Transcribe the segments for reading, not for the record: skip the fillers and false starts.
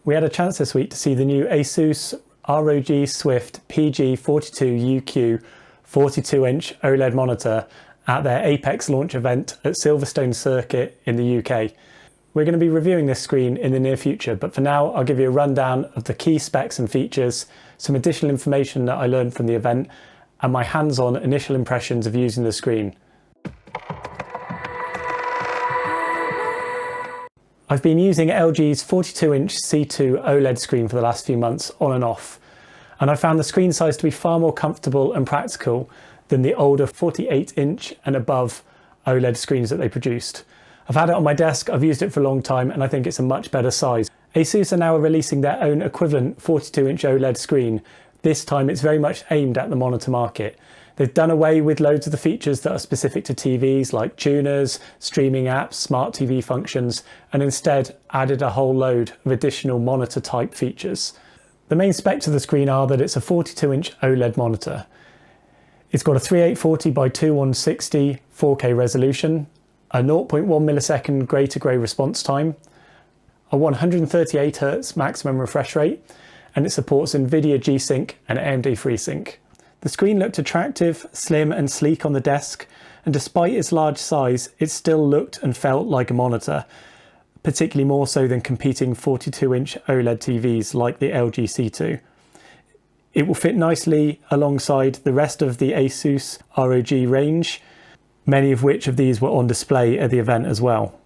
We had a chance this week to see the new Asus ROG Swift PG42UQ 42-inch OLED monitor at their Apex launch event at Silverstone Circuit in the UK. We're going to be reviewing this screen in the near future, but for now I'll give you a rundown of the key specs and features, some additional information that I learned from the event, and my hands-on initial impressions of using the screen. I've been using LG's 42-inch C2 OLED screen for the last few months on and off, and I found the screen size to be far more comfortable and practical than the older 48-inch and above OLED screens that they produced. I've had it on my desk, I've used it for a long time, and I think it's a much better size. Asus are now releasing their own equivalent 42-inch OLED screen. This time it's very much aimed at the monitor market. They've done away with loads of the features that are specific to TVs like tuners, streaming apps, smart TV functions, and instead added a whole load of additional monitor type features. The main specs of the screen are that it's a 42-inch OLED monitor. It's got a 3840 by 2160 4K resolution, a 0.1 millisecond grey to grey response time, a 138Hz maximum refresh rate, and it supports NVIDIA G-Sync and AMD FreeSync. The screen looked attractive, slim and sleek on the desk, and despite its large size, it still looked and felt like a monitor, particularly more so than competing 42-inch OLED TVs like the LG C2. It will fit nicely alongside the rest of the Asus ROG range, many of which of these were on display at the event as well.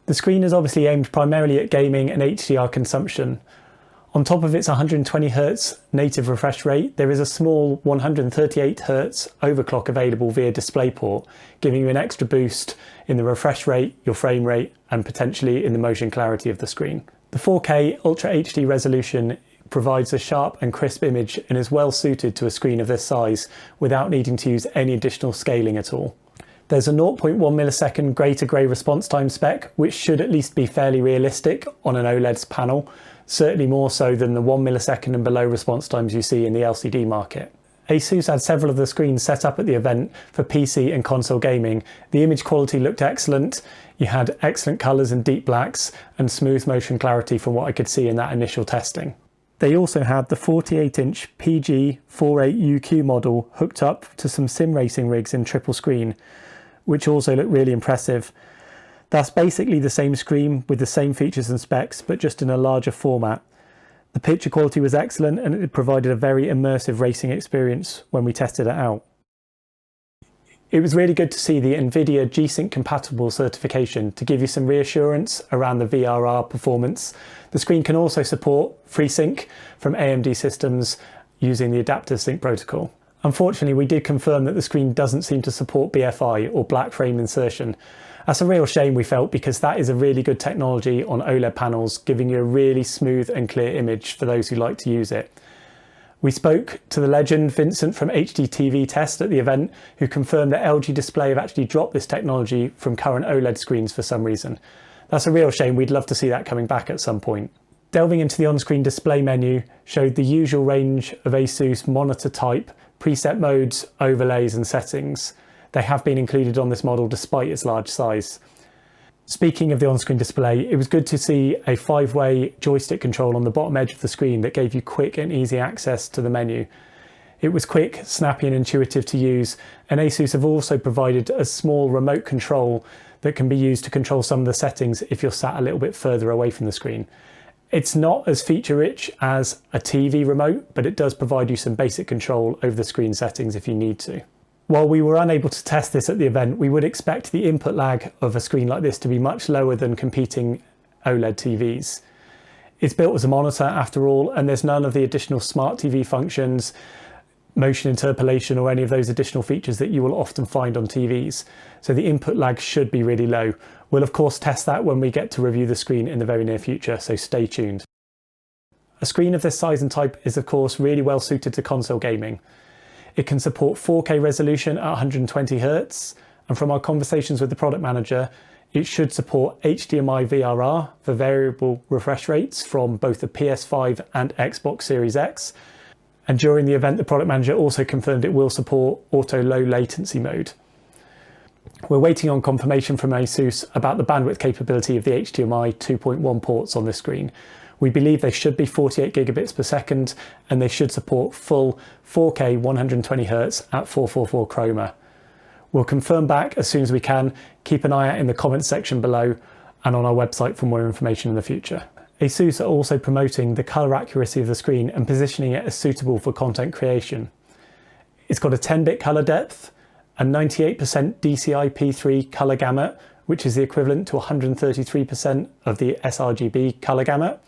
The screen is obviously aimed primarily at gaming and HDR consumption. On top of its 120Hz native refresh rate, there is a small 138Hz overclock available via DisplayPort, giving you an extra boost in the refresh rate, your frame rate, and potentially in the motion clarity of the screen. The 4K Ultra HD resolution provides a sharp and crisp image and is well suited to a screen of this size without needing to use any additional scaling at all. There's a 0.1 millisecond grey to grey response time spec, which should at least be fairly realistic on an OLED's panel, certainly more so than the 1 millisecond and below response times you see in the LCD market. Asus had several of the screens set up at the event for PC and console gaming. The image quality looked excellent, you had excellent colours and deep blacks, and smooth motion clarity from what I could see in that initial testing. They also had the 48-inch PG42UQ model hooked up to some sim racing rigs in triple screen, which also looked really impressive. That's basically the same screen with the same features and specs, but just in a larger format. The picture quality was excellent and it provided a very immersive racing experience when we tested it out. It was really good to see the NVIDIA G-Sync compatible certification to give you some reassurance around the VRR performance. The screen can also support FreeSync from AMD systems using the adaptive sync protocol. Unfortunately, we did confirm that the screen doesn't seem to support BFI or black frame insertion. That's a real shame, we felt, because that is a really good technology on OLED panels, giving you a really smooth and clear image for those who like to use it. We spoke to the legend Vincent from HDTV Test at the event, who confirmed that LG Display have actually dropped this technology from current OLED screens for some reason. That's a real shame, we'd love to see that coming back at some point. Delving into the on-screen display menu showed the usual range of Asus monitor type, preset modes, overlays and settings. They have been included on this model despite its large size. Speaking of the on-screen display, it was good to see a 5-way joystick control on the bottom edge of the screen that gave you quick and easy access to the menu. It was quick, snappy and intuitive to use, and Asus have also provided a small remote control that can be used to control some of the settings if you're sat a little bit further away from the screen. It's not as feature-rich as a TV remote, but it does provide you some basic control over the screen settings if you need to. While we were unable to test this at the event, we would expect the input lag of a screen like this to be much lower than competing OLED TVs. It's built as a monitor after all, and there's none of the additional smart TV functions, motion interpolation or any of those additional features that you will often find on TVs. So the input lag should be really low. We'll of course test that when we get to review the screen in the very near future, so stay tuned. A screen of this size and type is of course really well suited to console gaming. It can support 4K resolution at 120Hz, and from our conversations with the product manager, it should support HDMI VRR for variable refresh rates from both the PS5 and Xbox Series X. And during the event, the product manager also confirmed it will support auto low latency mode. We're waiting on confirmation from Asus about the bandwidth capability of the HDMI 2.1 ports on this screen. We believe they should be 48 gigabits per second, and they should support full 4K 120Hz at 444 chroma. We'll confirm back as soon as we can. Keep an eye out in the comments section below and on our website for more information in the future. Asus are also promoting the colour accuracy of the screen and positioning it as suitable for content creation. It's got a 10-bit colour depth, a 98% DCI-P3 colour gamut, which is the equivalent to 133% of the sRGB colour gamut.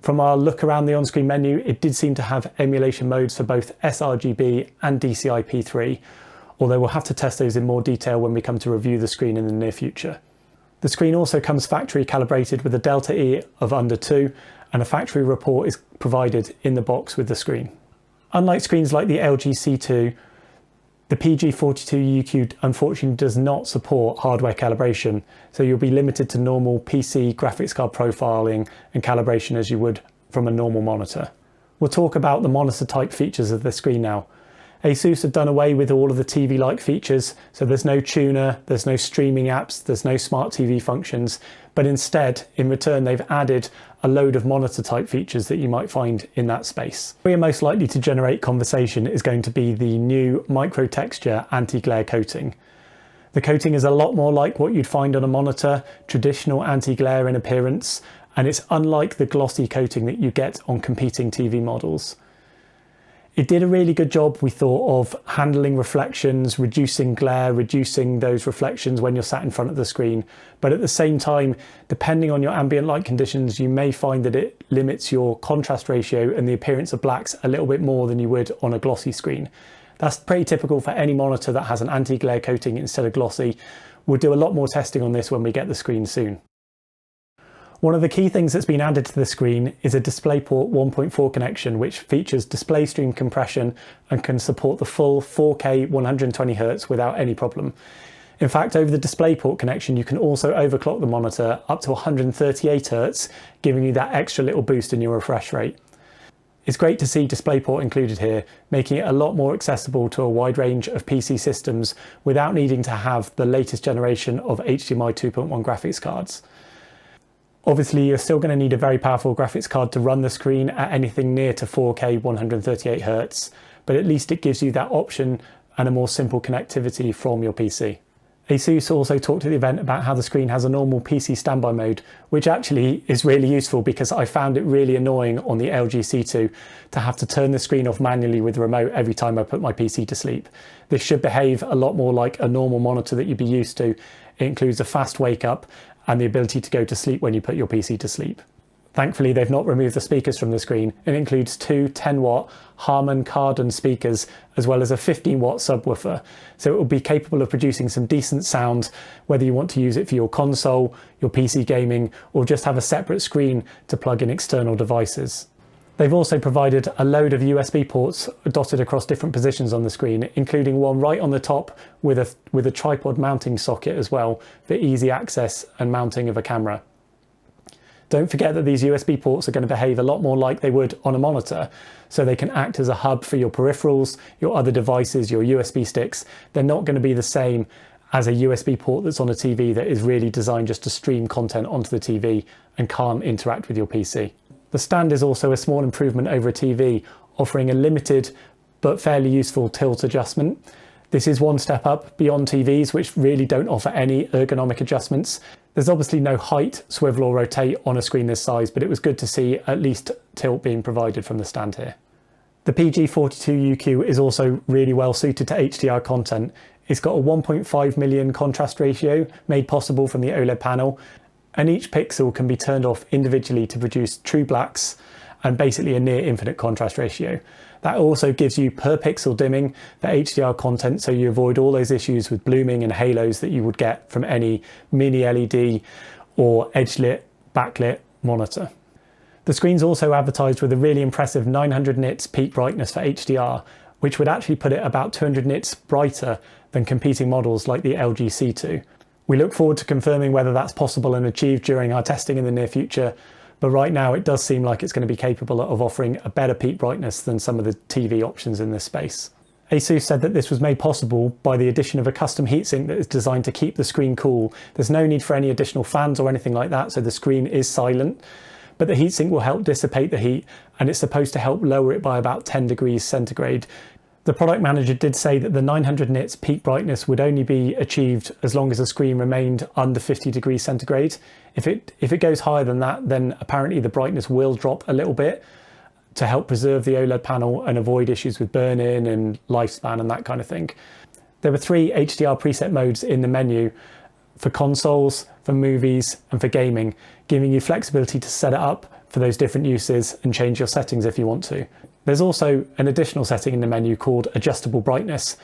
From our look around the on-screen menu, it did seem to have emulation modes for both sRGB and DCI-P3, although we'll have to test those in more detail when we come to review the screen in the near future. The screen also comes factory calibrated with a Delta E of under 2, and a factory report is provided in the box with the screen. Unlike screens like the LG C2, the PG42UQ unfortunately does not support hardware calibration, so you'll be limited to normal PC graphics card profiling and calibration as you would from a normal monitor. We'll talk about the monitor type features of the screen now. Asus have done away with all of the TV-like features, so there's no tuner, there's no streaming apps, there's no smart TV functions, but instead, in return, they've added a load of monitor type features that you might find in that space. Where you're most likely to generate conversation is going to be the new micro texture anti-glare coating. The coating is a lot more like what you'd find on a monitor, traditional anti-glare in appearance, and it's unlike the glossy coating that you get on competing TV models. It did a really good job, we thought, of handling reflections, reducing glare, reducing those reflections when you're sat in front of the screen. But at the same time, depending on your ambient light conditions, you may find that it limits your contrast ratio and the appearance of blacks a little bit more than you would on a glossy screen. That's pretty typical for any monitor that has an anti-glare coating instead of glossy. We'll do a lot more testing on this when we get the screen soon. One of the key things that's been added to the screen is a DisplayPort 1.4 connection, which features display stream compression and can support the full 4K 120Hz without any problem. In fact, over the DisplayPort connection, you can also overclock the monitor up to 138Hz, giving you that extra little boost in your refresh rate. It's great to see DisplayPort included here, making it a lot more accessible to a wide range of PC systems without needing to have the latest generation of HDMI 2.1 graphics cards. Obviously, you're still going to need a very powerful graphics card to run the screen at anything near to 4K 138Hz, but at least it gives you that option and a more simple connectivity from your PC. Asus also talked at the event about how the screen has a normal PC standby mode, which actually is really useful because I found it really annoying on the LG C2 to have to turn the screen off manually with the remote every time I put my PC to sleep. This should behave a lot more like a normal monitor that you'd be used to. It includes a fast wake up and the ability to go to sleep when you put your PC to sleep. Thankfully, they've not removed the speakers from the screen. It includes two 10-watt Harman Kardon speakers, as well as a 15-watt subwoofer. So it will be capable of producing some decent sound, whether you want to use it for your console, your PC gaming, or just have a separate screen to plug in external devices. They've also provided a load of USB ports dotted across different positions on the screen, including one right on the top with a tripod mounting socket as well for easy access and mounting of a camera. Don't forget that these USB ports are going to behave a lot more like they would on a monitor, so they can act as a hub for your peripherals, your other devices, your USB sticks. They're not going to be the same as a USB port that's on a TV that is really designed just to stream content onto the TV and can't interact with your PC. The stand is also a small improvement over a TV, offering a limited but fairly useful tilt adjustment. This is one step up beyond TVs, which really don't offer any ergonomic adjustments. There's obviously no height, swivel or rotate on a screen this size, but it was good to see at least tilt being provided from the stand here. The PG42UQ is also really well suited to HDR content. It's got a 1.5 million contrast ratio made possible from the OLED panel, and each pixel can be turned off individually to produce true blacks and basically a near infinite contrast ratio. That also gives you per pixel dimming for HDR content, so you avoid all those issues with blooming and halos that you would get from any mini LED or edge lit, backlit monitor. The screen's also advertised with a really impressive 900 nits peak brightness for HDR, which would actually put it about 200 nits brighter than competing models like the LG C2. We look forward to confirming whether that's possible and achieved during our testing in the near future, but right now it does seem like it's going to be capable of offering a better peak brightness than some of the TV options in this space. Asus said that this was made possible by the addition of a custom heatsink that is designed to keep the screen cool. There's no need for any additional fans or anything like that, so the screen is silent, but the heatsink will help dissipate the heat, and it's supposed to help lower it by about 10 degrees centigrade. The product manager did say that the 900 nits peak brightness would only be achieved as long as the screen remained under 50 degrees centigrade. If it goes higher than that, then apparently the brightness will drop a little bit to help preserve the OLED panel and avoid issues with burn-in and lifespan and that kind of thing. There were 3 HDR preset modes in the menu for consoles, for movies, and for gaming, giving you flexibility to set it up for those different uses and change your settings if you want to. There's also an additional setting in the menu called adjustable brightness.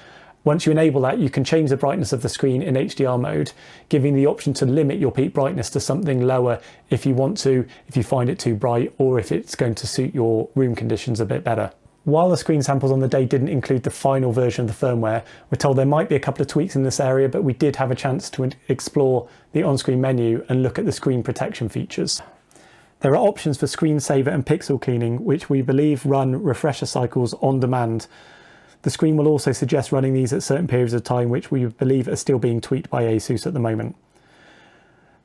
Once you enable that, you can change the brightness of the screen in HDR mode, giving the option to limit your peak brightness to something lower if you want to, if you find it too bright, or if it's going to suit your room conditions a bit better. While the screen samples on the day didn't include the final version of the firmware, we're told there might be a couple of tweaks in this area, but we did have a chance to explore the on-screen menu and look at the screen protection features. There are options for screensaver and pixel cleaning, which we believe run refresher cycles on demand. The screen will also suggest running these at certain periods of time, which we believe are still being tweaked by Asus at the moment.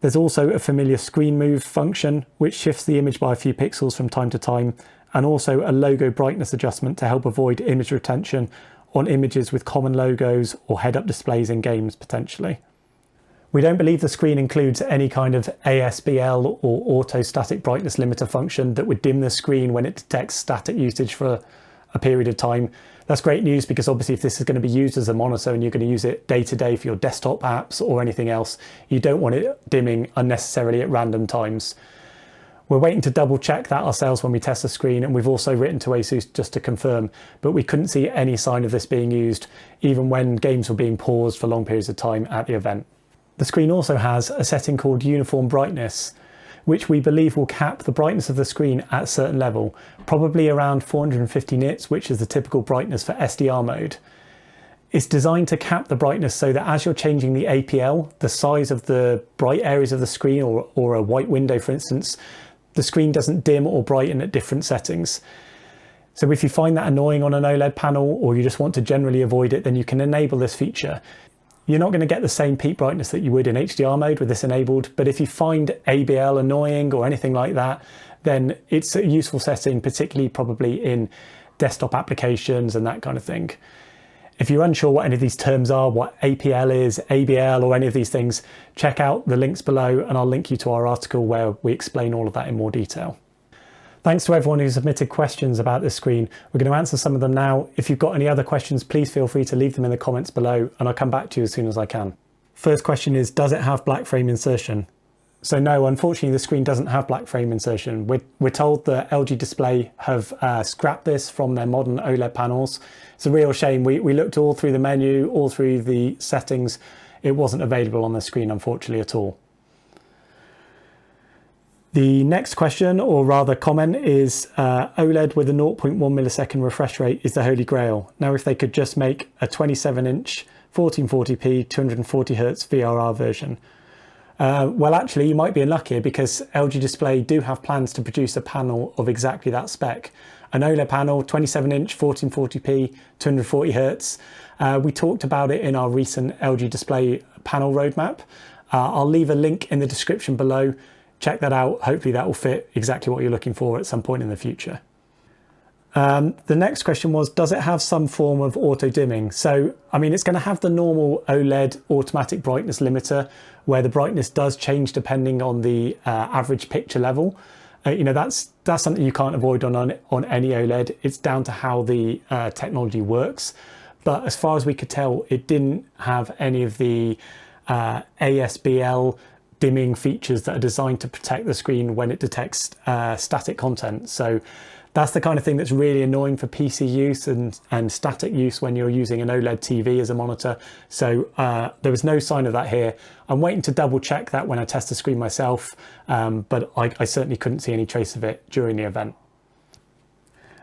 There's also a familiar screen move function, which shifts the image by a few pixels from time to time, and also a logo brightness adjustment to help avoid image retention on images with common logos or head-up displays in games potentially. We don't believe the screen includes any kind of ASBL or auto static brightness limiter function that would dim the screen when it detects static usage for a period of time. That's great news, because obviously if this is going to be used as a monitor and you're going to use it day to day for your desktop apps or anything else, you don't want it dimming unnecessarily at random times. We're waiting to double check that ourselves when we test the screen, and we've also written to Asus just to confirm, but we couldn't see any sign of this being used even when games were being paused for long periods of time at the event. The screen also has a setting called uniform brightness, which we believe will cap the brightness of the screen at a certain level, probably around 450 nits, which is the typical brightness for SDR mode. It's designed to cap the brightness so that as you're changing the APL, the size of the bright areas of the screen, or a white window for instance, the screen doesn't dim or brighten at different settings. So if you find that annoying on an OLED panel, or you just want to generally avoid it, then you can enable this feature. You're not going to get the same peak brightness that you would in HDR mode with this enabled, but if you find ABL annoying or anything like that, then it's a useful setting, particularly probably in desktop applications and that kind of thing. If you're unsure what any of these terms are, what APL is, ABL, or any of these things, check out the links below and I'll link you to our article where we explain all of that in more detail. Thanks to everyone who submitted questions about this screen. We're going to answer some of them now. If you've got any other questions, please feel free to leave them in the comments below and I'll come back to you as soon as I can. First question is, does it have black frame insertion? So no, unfortunately the screen doesn't have black frame insertion. We're told that LG Display have scrapped this from their modern OLED panels. It's a real shame. We looked all through the menu, all through the settings. It wasn't available on the screen, unfortunately, at all. The next question, or rather comment, is OLED with a 0.1 millisecond refresh rate is the holy grail. Now, if they could just make a 27-inch 1440p 240 Hz VRR version. Well, actually, you might be unlucky, because LG Display do have plans to produce a panel of exactly that spec. An OLED panel, 27-inch 1440p 240 Hz. We talked about it in our recent LG Display panel roadmap. I'll leave a link in the description below. Check that out. Hopefully that will fit exactly what you're looking for at some point in the future. The next question was, does it have some form of auto dimming? So, I mean, it's going to have the normal OLED automatic brightness limiter, where the brightness does change depending on the average picture level. You know, that's something you can't avoid on any OLED. It's down to how the technology works. But as far as we could tell, it didn't have any of the ASBL dimming features that are designed to protect the screen when it detects static content. So that's the kind of thing that's really annoying for PC use and static use when you're using an OLED TV as a monitor. So there was no sign of that here. I'm waiting to double check that when I test the screen myself, but I certainly couldn't see any trace of it during the event.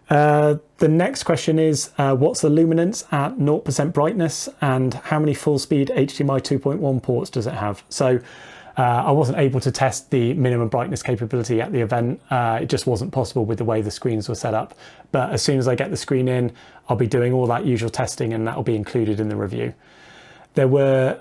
The next question is, what's the luminance at 0% brightness, and how many full speed HDMI 2.1 ports does it have? So I wasn't able to test the minimum brightness capability at the event. It just wasn't possible with the way the screens were set up. But as soon as I get the screen in, I'll be doing all that usual testing, and that will be included in the review. There were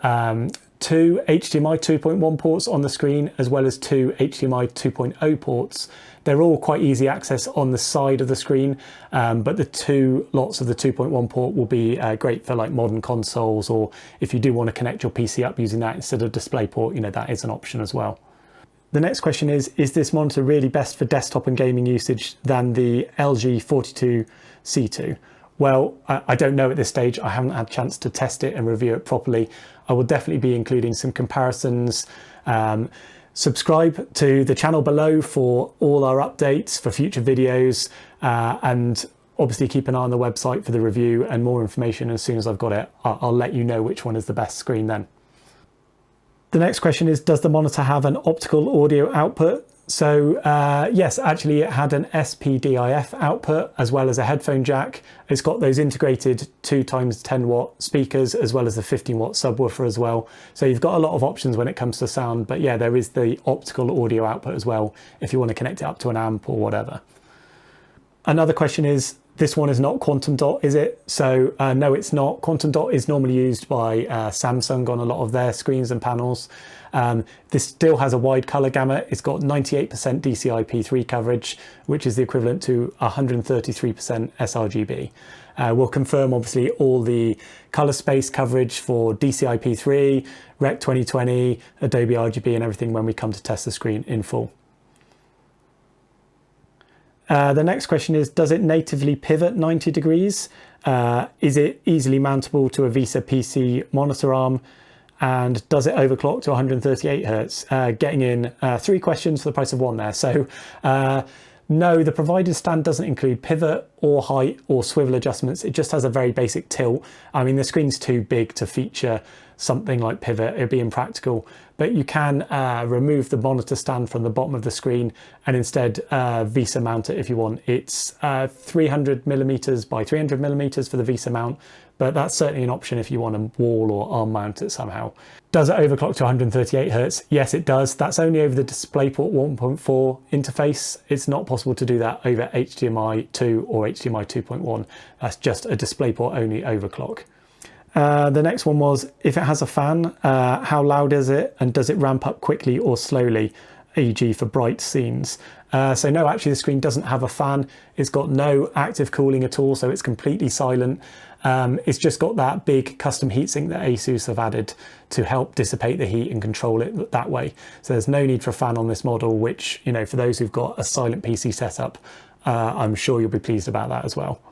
2 HDMI 2.1 ports on the screen, as well as 2 HDMI 2.0 ports They're all quite easy access on the side of the screen, but the two lots of the 2.1 port will be great for like modern consoles, or if you do want to connect your PC up using that instead of DisplayPort, you know, that is an option as well. The next question is this monitor really best for desktop and gaming usage than the LG 42C2? Well, I don't know at this stage. I haven't had a chance to test it and review it properly. I will definitely be including some comparisons. Subscribe to the channel below for all our updates for future videos, and obviously keep an eye on the website for the review and more information. As soon as I've got it, I'll let you know which one is the best screen then. The next question is, does the monitor have an optical audio output? So yes, actually it had an SPDIF output as well as a headphone jack. It's got those integrated 2x10 watt speakers as well as the 15 watt subwoofer as well. So you've got a lot of options when it comes to sound, but yeah, there is the optical audio output as well if you want to connect it up to an amp or whatever. Another question is, this one is not quantum dot, is it? So no, it's not. Quantum dot is normally used by Samsung on a lot of their screens and panels. This still has a wide color gamut. It's got 98% DCI-P3 coverage, which is the equivalent to 133% sRGB. We'll confirm obviously all the color space coverage for DCI-P3, Rec 2020, Adobe RGB and everything when we come to test the screen in full. The next question is, does it natively pivot 90 degrees? Is it easily mountable to a VESA PC monitor arm? And does it overclock to 138 Hertz? Getting in 3 questions for the price of 1 there. So no, the provided stand doesn't include pivot or height or swivel adjustments. It just has a very basic tilt. I mean, the screen's too big to feature something like pivot. It'd be impractical, but you can remove the monitor stand from the bottom of the screen and instead VESA mount it if you want. It's 300mm by 300mm for the VESA mount, but that's certainly an option if you want to wall or arm mount it somehow. Does it overclock to 138 Hertz? Yes, it does. That's only over the DisplayPort 1.4 interface. It's not possible to do that over HDMI 2 or HDMI 2.1. That's just a DisplayPort only overclock. The next one was, if it has a fan, how loud is it and does it ramp up quickly or slowly, e.g. for bright scenes? So no, actually the screen doesn't have a fan. It's got no active cooling at all, so it's completely silent. It's just got that big custom heatsink that Asus have added to help dissipate the heat and control it that way. So there's no need for a fan on this model, which, you know, for those who've got a silent PC setup, I'm sure you'll be pleased about that as well.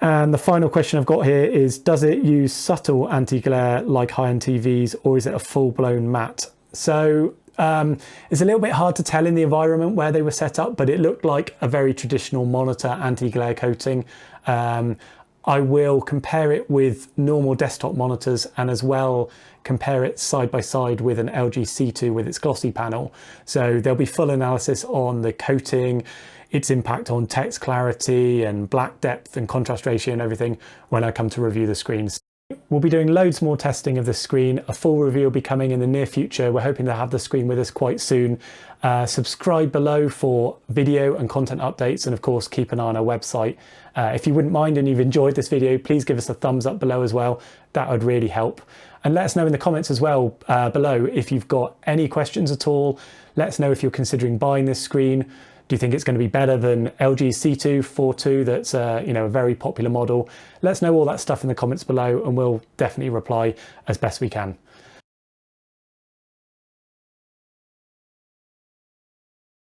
And the final question I've got here is, does it use subtle anti-glare like high-end TVs, or is it a full-blown matte? So it's a little bit hard to tell in the environment where they were set up, but it looked like a very traditional monitor anti-glare coating. I will compare it with normal desktop monitors and as well compare it side by side with an LG C2 with its glossy panel. So there'll be full analysis on the coating, its impact on text clarity and black depth and contrast ratio and everything when I come to review the screens. We'll be doing loads more testing of the screen. A full review will be coming in the near future. We're hoping to have the screen with us quite soon. Subscribe below for video and content updates, and of course keep an eye on our website. If you wouldn't mind and you've enjoyed this video, please give us a thumbs up below as well. That would really help. And let us know in the comments as well below if you've got any questions at all. Let us know if you're considering buying this screen. Do you think it's going to be better than LG's C242 that's you know, a very popular model? Let us know all that stuff in the comments below and we'll definitely reply as best we can.